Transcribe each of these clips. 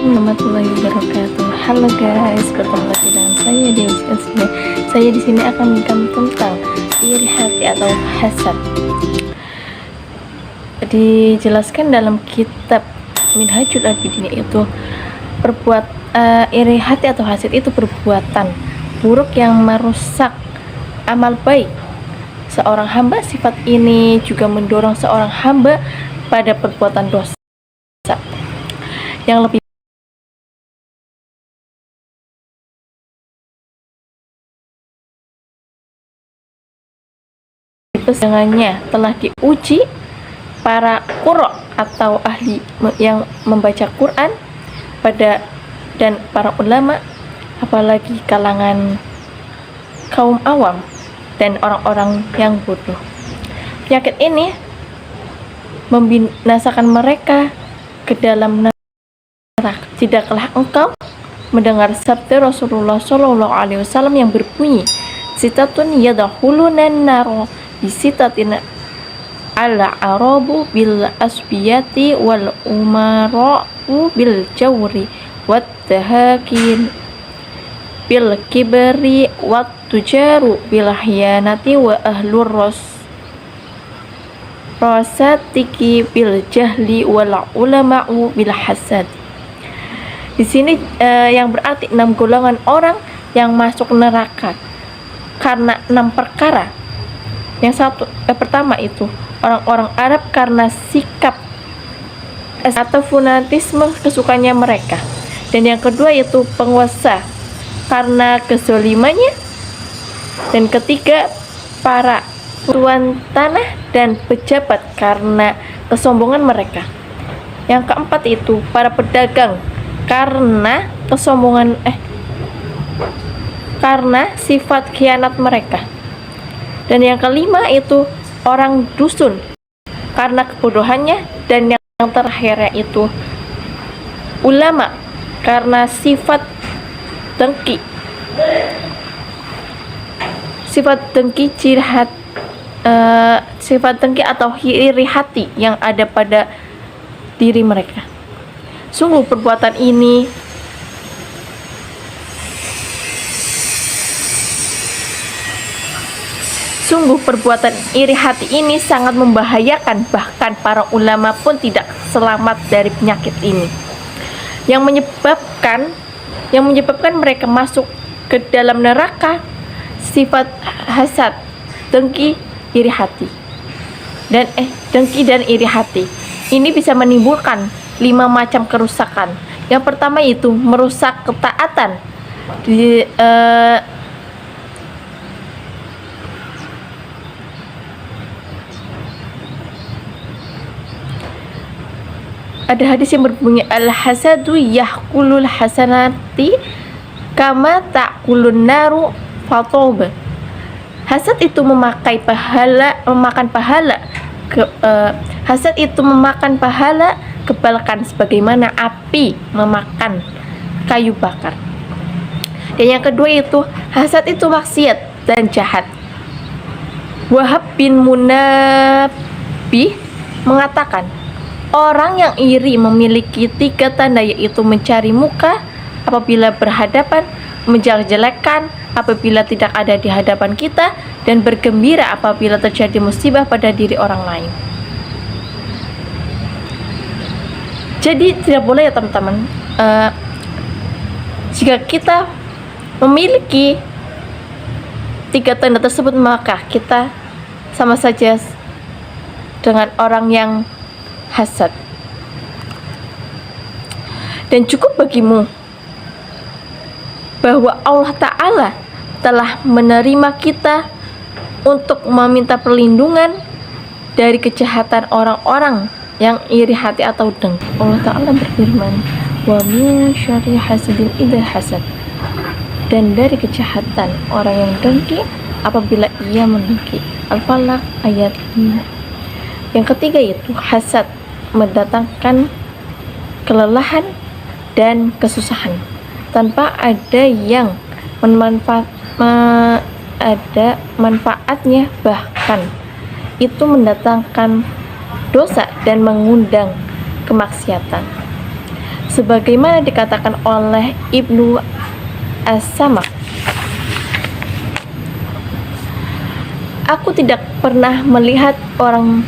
Assalamualaikum warahmatullahi wabarakatuh. Halo guys, bertemu lagi dengan saya Dewi Asli. Saya di sini akan mengingatkan tentang iri hati atau hasad. Dijelaskan dalam kitab Minhajul Abidin itu iri hati atau hasad itu perbuatan buruk yang merusak amal baik seorang hamba. Sifat ini juga mendorong seorang hamba pada perbuatan dosa yang lebih dengannya telah diuji para qurra atau ahli yang membaca Quran dan para ulama, apalagi kalangan kaum awam dan orang-orang yang bodoh. Penyakit ini membinasakan mereka ke dalam neraka. Tidaklah engkau mendengar sabda Rasulullah Shallallahu Alaihi Wasallam yang berbunyi, sitatun yadkhulunan naro bisitatin al-arabu bil asbiyati wal umara'u bil jawri wat tahakin bil kibri wat tujaru bil hiyanati wa ahlur rasatiki bil jahli wal ulama'u bil hasad. Di sini yang berarti 6 golongan orang yang masuk neraka karena 6 perkara. Pertama itu orang-orang Arab karena sikap atau fanatisme kesukaannya mereka. Dan yang kedua itu penguasa karena kezalimannya. Dan ketiga para tuan tanah dan pejabat karena kesombongan mereka. Yang keempat itu para pedagang karena karena sifat khianat mereka. Dan yang kelima itu orang dusun karena kebodohannya. Dan yang terakhir itu ulama karena sifat dengki sifat dengki atau iri hati yang ada pada diri mereka. Sungguh perbuatan iri hati ini sangat membahayakan, bahkan para ulama pun tidak selamat dari penyakit ini yang menyebabkan mereka masuk ke dalam neraka. Sifat hasad, dengki dan iri hati ini bisa menimbulkan 5 macam kerusakan. Yang pertama itu merusak ketaatan. Ada hadis yang berbunyi al-hasadu yahkulul hasanati kama ta'kulun naru fatoba. Hasad itu memakan pahala kebaikan sebagaimana api memakan kayu bakar. Dan yang kedua itu hasad itu maksiat dan jahat. Wahab bin Munabbih mengatakan, orang yang iri memiliki 3 tanda, yaitu mencari muka apabila berhadapan, menjelek-jelekan apabila tidak ada di hadapan kita, dan bergembira apabila terjadi musibah pada diri orang lain. Jadi tidak boleh ya teman-teman, jika kita memiliki 3 tanda tersebut, maka kita sama saja dengan orang yang hasad. Dan cukup bagimu bahwa Allah Ta'ala telah menerima kita untuk meminta perlindungan dari kejahatan orang-orang yang iri hati atau dengki. Allah Ta'ala berfirman, wa min syarri hasidin idza hasad, dan dari kejahatan orang yang dengki apabila ia mendengki. Al-Falaq ayat 5. Yang ketiga itu hasad mendatangkan kelelahan dan kesusahan tanpa ada yang ada manfaatnya, bahkan itu mendatangkan dosa dan mengundang kemaksiatan. sebagaimana dikatakan oleh Ibnu As-Samak, aku tidak pernah melihat orang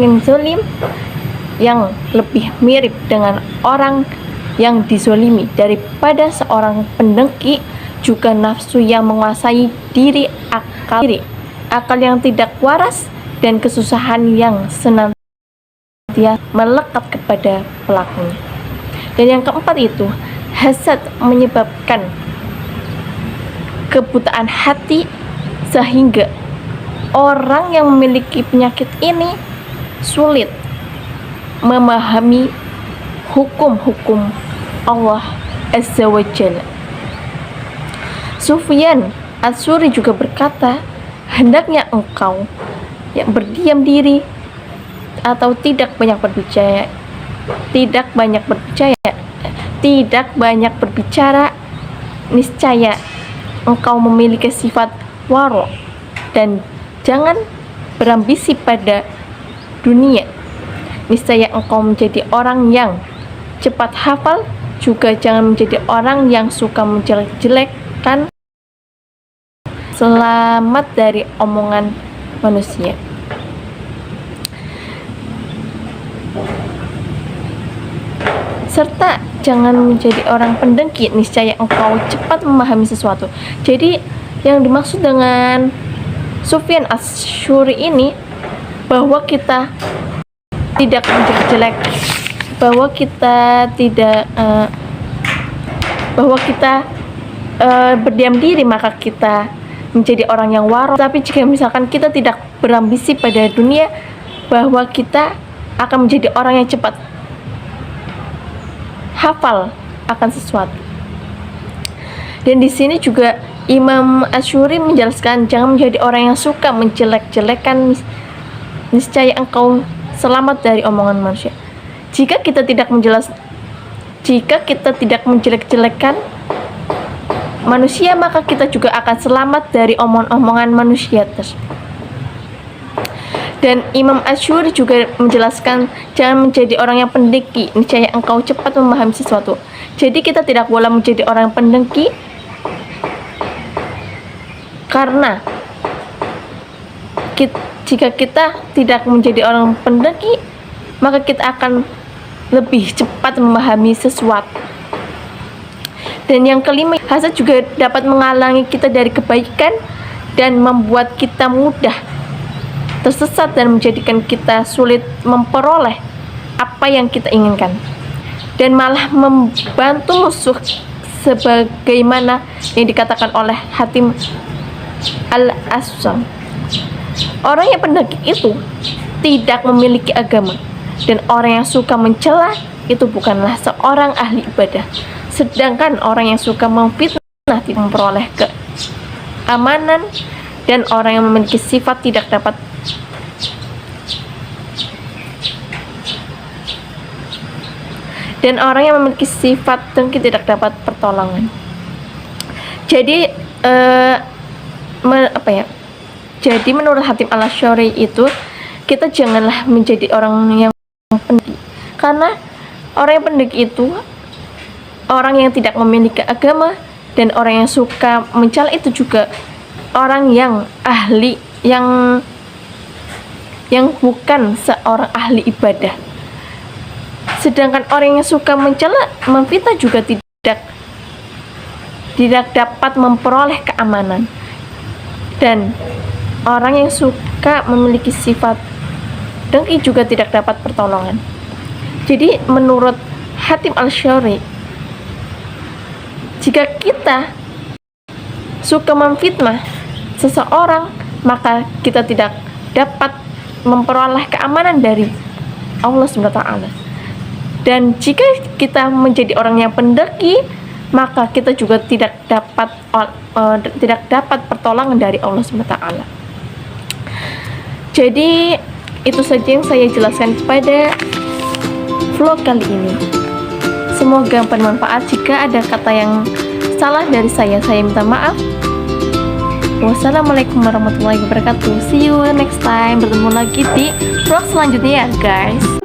yang zalim yang lebih mirip dengan orang yang dizolimi daripada seorang pendengki, juga nafsu yang menguasai diri, akal yang tidak waras, dan kesusahan yang senantiasa melekat kepada pelakunya. Dan yang keempat itu, hasad menyebabkan kebutaan hati, sehingga orang yang memiliki penyakit ini sulit memahami hukum-hukum Allah Azza wa Jalla. Sufyan Ats-Tsauri juga berkata, hendaknya engkau yang berdiam diri atau tidak banyak berbicara, niscaya engkau memiliki sifat waro, dan jangan berambisi pada dunia. Niscaya engkau menjadi orang yang cepat hafal, juga jangan menjadi orang yang suka menjelek-jelekkan. Selamat dari omongan manusia. Serta jangan menjadi orang pendengki, niscaya engkau cepat memahami sesuatu. Jadi yang dimaksud dengan Sufyan Ats-Tsauri ini bahwa kita tidak menjelek-jelek, bahwa kita berdiam diri maka kita menjadi orang yang waro. Tapi jika misalkan kita tidak berambisi pada dunia, bahwa kita akan menjadi orang yang cepat hafal akan sesuatu. Dan di sini juga Imam Ats-Tsauri menjelaskan, jangan menjadi orang yang suka menjelek-jelekan, niscaya engkau selamat dari omongan manusia. Jika kita tidak menjelek-jelekan manusia, maka kita juga akan selamat dari omongan manusia tersebut. Dan Imam Ats-Tsauri juga menjelaskan, jangan menjadi orang yang pendengki, niscaya engkau cepat memahami sesuatu. Jadi kita tidak boleh menjadi orang yang pendengki, karena jika kita tidak menjadi orang pendengki, maka kita akan lebih cepat memahami sesuatu. Dan yang kelima, hasad juga dapat menghalangi kita dari kebaikan dan membuat kita mudah tersesat dan menjadikan kita sulit memperoleh apa yang kita inginkan, dan malah membantu musuh, sebagaimana yang dikatakan oleh Hatim Al-Asam. Orang yang pendengki itu tidak memiliki agama, dan orang yang suka mencela itu bukanlah seorang ahli ibadah. Sedangkan orang yang suka memfitnah tidak memperoleh keamanan, dan orang yang memiliki sifat tidak dapat dengki tidak dapat pertolongan. Jadi Jadi menurut Hatim Al-Ats-Tsauri itu, kita janganlah menjadi orang yang pendengki, karena orang yang pendengki itu orang yang tidak memiliki agama, dan orang yang suka mencela itu juga orang yang ahli yang bukan seorang ahli ibadah. Sedangkan orang yang suka mencela, memfitnah juga tidak dapat memperoleh keamanan, dan orang yang suka memiliki sifat dengki juga tidak dapat pertolongan. Jadi menurut Hatim Al-Ats-Tsauri, jika kita suka memfitnah seseorang, maka kita tidak dapat memperoleh keamanan dari Allah SWT. Dan jika kita menjadi orang yang pendengki, maka kita juga tidak dapat pertolongan dari Allah SWT. Jadi itu saja yang saya jelaskan pada vlog kali ini. Semoga bermanfaat. Jika ada kata yang salah dari saya minta maaf. Wassalamualaikum warahmatullahi wabarakatuh. See you next time. Bertemu lagi di vlog selanjutnya ya guys.